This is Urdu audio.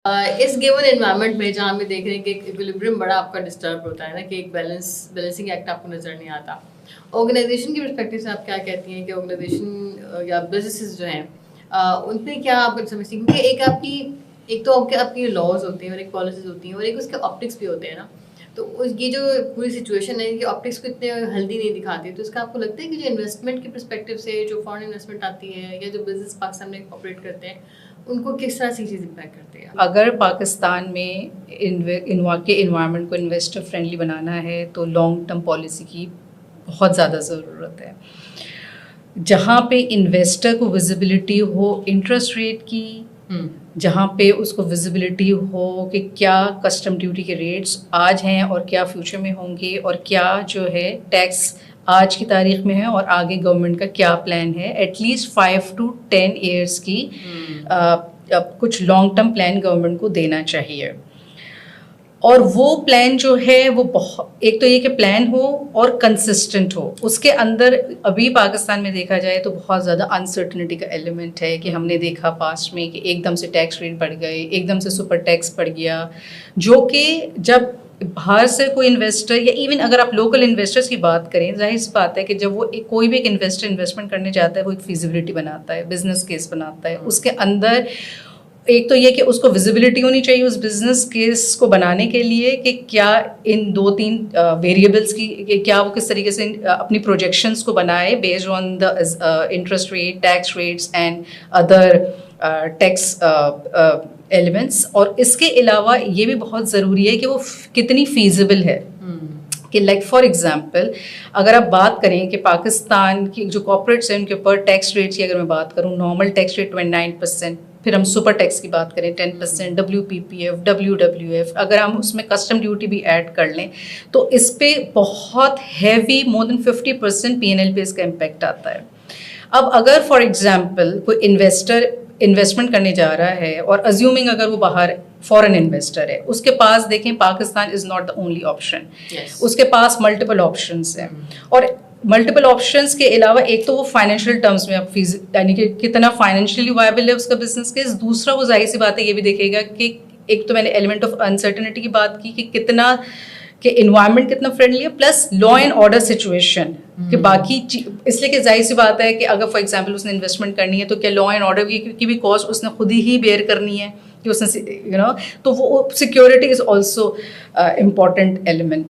اس گیون انوائرمنٹ میں جہاں ہم دیکھ رہے ہیں کہ ایکویلیبریم بڑا آپ کا ڈسٹرب ہوتا ہے نا، کہ ایک بیلنسنگ ایکٹ آپ کو نظر نہیں آتا، آرگنائزیشن کی پرسپیکٹو سے آپ کیا کہتی ہیں کہ آرگنائزیشن یا بزنسز جو ہیں ان پہ کیا آپ سمجھتی ہیں؟ کیونکہ ایک تو آپ کی لاز ہوتے ہیں اور ایک پالیسیز ہوتی ہیں اور ایک اس کے آپٹکس بھی ہوتے ہیں نا، تو یہ جو پوری سچویشن ہے یہ آپٹکس کو اتنے ہیلدی نہیں دکھاتی، تو اس کا آپ کو لگتا ہے کہ جو انویسٹمنٹ کی پرسپیکٹو سے جو فارن انویسٹمنٹ آتی ہے یا جو بزنس پاکستان میں آپریٹ کرتے ہیں ان کو کس طرح سے چیز امپیکٹ کرتے ہیں؟ اگر پاکستان میں کے انوائرمنٹ کو انویسٹر فرینڈلی بنانا ہے تو لانگ ٹرم پالیسی کی بہت زیادہ ضرورت ہے، جہاں پہ انویسٹر کو ویزیبلٹی ہو انٹرسٹ ریٹ کی، جہاں پہ اس کو ویزیبلٹی ہو کہ کیا کسٹم ڈیوٹی کے ریٹس آج ہیں اور کیا فیوچر میں ہوں گے، اور کیا جو ہے ٹیکس آج کی تاریخ میں ہے اور آگے گورنمنٹ کا کیا پلان ہے، ایٹ لیسٹ 5 to 10 ایئرس کی کچھ لانگ ٹرم پلان گورنمنٹ کو دینا چاہیے. اور وہ پلان جو ہے وہ ایک تو یہ کہ پلان ہو اور کنسسٹنٹ ہو. اس کے اندر ابھی پاکستان میں دیکھا جائے تو بہت زیادہ انسرٹنٹی کا ایلیمنٹ ہے کہ ہم نے دیکھا پاسٹ میں کہ ایک دم سے ٹیکس ریٹ بڑھ گئے، ایک دم سے سپر ٹیکس بڑھ گیا، جو کہ جب باہر سے کوئی انویسٹر یا ایون اگر آپ لوکل انویسٹرس کی بات کریں، ظاہر سی بات ہے کہ جب وہ کوئی بھی ایک انویسٹر انویسٹمنٹ کرنے جاتا ہے وہ ایک فیزیبلٹی بناتا ہے، بزنس کیس بناتا ہے. اس کے اندر ایک تو یہ کہ اس کو ویزیبلٹی ہونی چاہیے اس بزنس کیس کو بنانے کے لیے کہ کیا ان 2-3 ویریبلس کی کیا وہ کس طریقے سے اپنی پروجیکشنس کو بنائے based on the interest rate, tax rates and other tax elements. اور اس کے علاوہ یہ بھی بہت ضروری ہے کہ وہ کتنی فیزیبل ہے، کہ لائک فار ایگزامپل اگر آپ بات کریں کہ پاکستان کی جو کارپوریٹس ہیں ان کے اوپر ٹیکس ریٹس کی اگر میں بات کروں، نارمل ٹیکس ریٹ 29%، پھر ہم سپر ٹیکس کی بات کریں 10%، WPPF، WWF، اگر ہم اس میں کسٹم ڈیوٹی بھی ایڈ کر لیں تو اس پہ بہت ہیوی more than 50% PNL پہ اس کا امپیکٹ آتا ہے. اب اگر فار ایگزامپل کوئی انویسٹر انویسٹمنٹ کرنے جا رہا ہے اور ازیومنگ اگر وہ باہر فورن انویسٹر ہے، اس کے پاس دیکھیں Pakistan is not the only option, اس کے پاس ملٹیپل آپشنس ہیں. اور ملٹیپل آپشنس کے علاوہ ایک تو وہ فائنینشیل ٹرمز میں یعنی کہ کتنا فائنینشیلی وائبل ہے اس کا بزنس کیس، دوسرا وہ ظاہر سی بات ہے یہ بھی دیکھے گا کہ ایک تو میں نے ایلیمنٹ آف انسرٹنٹی کی بات کی کہ کتنا کہ انوائرمنٹ کتنا فرینڈلی ہے، plus law and order situation کہ باقی اس لیے کہ ظاہر سی بات ہے کہ اگر فار ایگزامپل اس نے انویسٹمنٹ کرنی ہے تو کیا لا اینڈ آرڈر کی بھی کاسٹ اس نے خود ہی بیئر کرنی ہے کہ اس نے تو وہ security is also important element.